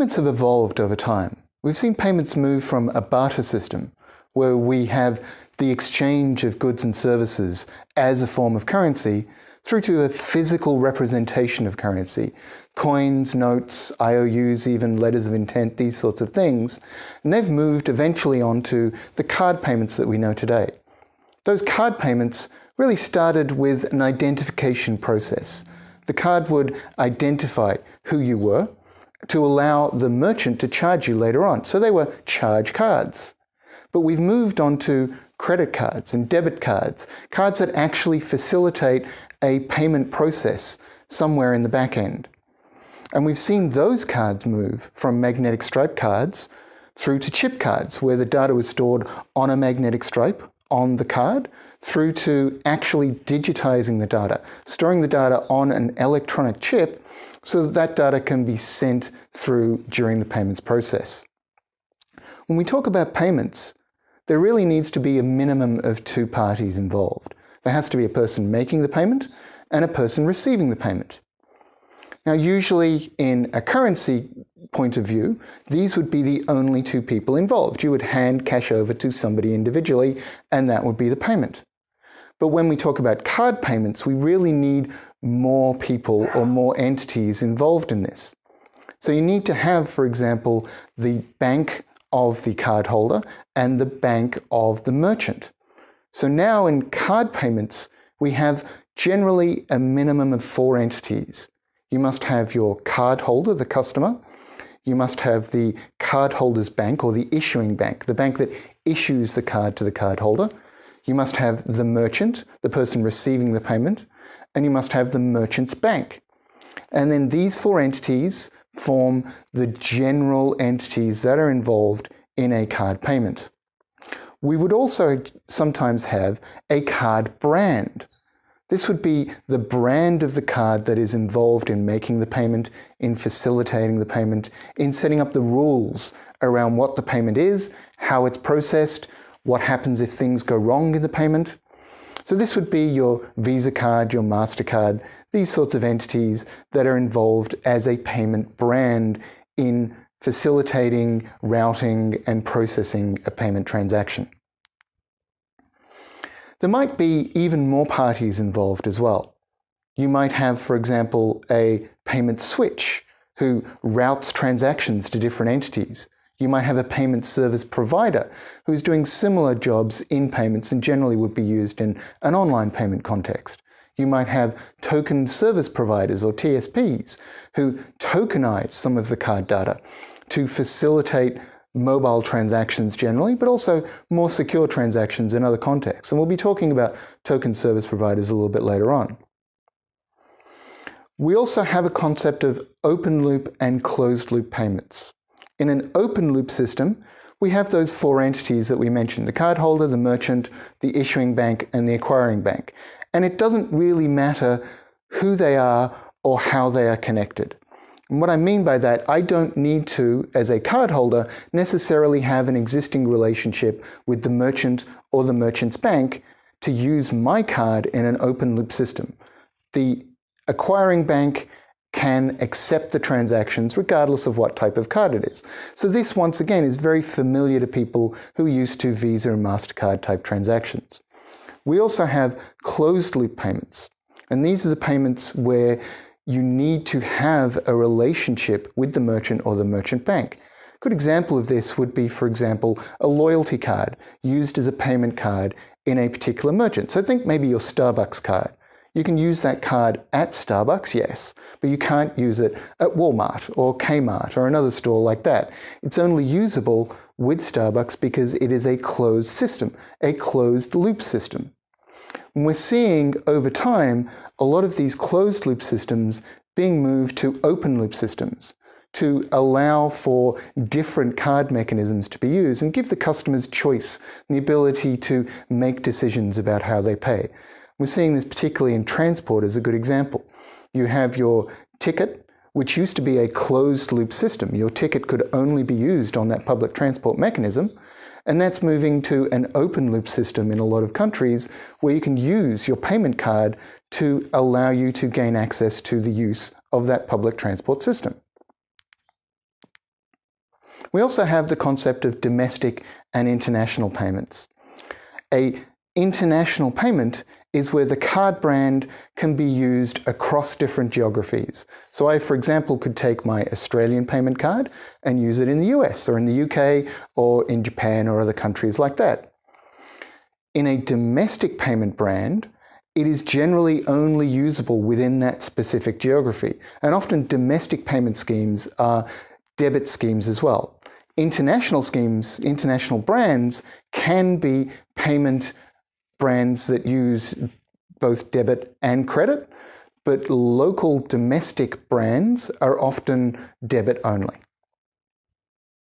Payments have evolved over time. We've seen payments move from a barter system, where we have the exchange of goods and services as a form of currency, through to a physical representation of currency. Coins, notes, IOUs, even letters of intent, these sorts of things. And they've moved eventually onto the card payments that we know today. Those card payments really started with an identification process. The card would identify who you were to allow the merchant to charge you later on. So they were charge cards. But we've moved on to credit cards and debit cards, cards that actually facilitate a payment process somewhere in the back end. And we've seen those cards move from magnetic stripe cards through to chip cards, where the data was stored on a magnetic stripe on the card, through to actually digitizing the data, storing the data on an electronic chip so that data can be sent through during the payments process. When we talk about payments, there really needs to be a minimum of two parties involved. There has to be a person making the payment and a person receiving the payment. Now, usually in a currency point of view, these would be the only two people involved. You would hand cash over to somebody individually, and that would be the payment. But when we talk about card payments, we really need more people or more entities involved in this. So you need to have, for example, the bank of the cardholder and the bank of the merchant. So now in card payments, we have generally a minimum of 4 entities. You must have your cardholder, the customer. You must have the cardholder's bank, or the issuing bank, the bank that issues the card to the cardholder. You must have the merchant, the person receiving the payment, and you must have the merchant's bank. And then these 4 entities form the general entities that are involved in a card payment. We would also sometimes have a card brand. This would be the brand of the card that is involved in making the payment, in facilitating the payment, in setting up the rules around what the payment is, how it's processed, what happens if things go wrong in the payment. So this would be your Visa card, your MasterCard, these sorts of entities that are involved as a payment brand in facilitating, routing, and processing a payment transaction. There might be even more parties involved as well. You might have, for example, a payment switch who routes transactions to different entities. You might have a payment service provider who's doing similar jobs in payments and generally would be used in an online payment context. You might have token service providers, or TSPs, who tokenize some of the card data to facilitate mobile transactions generally, but also more secure transactions in other contexts. And we'll be talking about token service providers a little bit later on. We also have a concept of open loop and closed loop payments. In an open loop system, we have those 4 entities that we mentioned: the cardholder, the merchant, the issuing bank, and the acquiring bank. And it doesn't really matter who they are or how they are connected. And what I mean by that, I don't need to, as a cardholder, necessarily have an existing relationship with the merchant or the merchant's bank to use my card in an open loop system. The acquiring bank can accept the transactions regardless of what type of card it is. So this, once again, is very familiar to people who are used to Visa and MasterCard type transactions. We also have closed loop payments, and these are the payments where you need to have a relationship with the merchant or the merchant bank. A good example of this would be, for example, a loyalty card used as a payment card in a particular merchant. So think maybe your Starbucks card. You can use that card at Starbucks, yes, but you can't use it at Walmart or Kmart or another store like that. It's only usable with Starbucks because it is a closed system, a closed loop system. And we're seeing over time a lot of these closed loop systems being moved to open loop systems to allow for different card mechanisms to be used and give the customers choice and the ability to make decisions about how they pay. We're seeing this particularly in transport as a good example. You have your ticket, which used to be a closed loop system. Your ticket could only be used on that public transport mechanism, and that's moving to an open loop system in a lot of countries where you can use your payment card to allow you to gain access to the use of that public transport system. We also have the concept of domestic and international payments. A international payment is where the card brand can be used across different geographies. So I, for example, could take my Australian payment card and use it in the US or in the UK or in Japan or other countries like that. In a domestic payment brand, it is generally only usable within that specific geography. And often domestic payment schemes are debit schemes as well. International schemes, international brands can be payment brands that use both debit and credit, but local domestic brands are often debit only.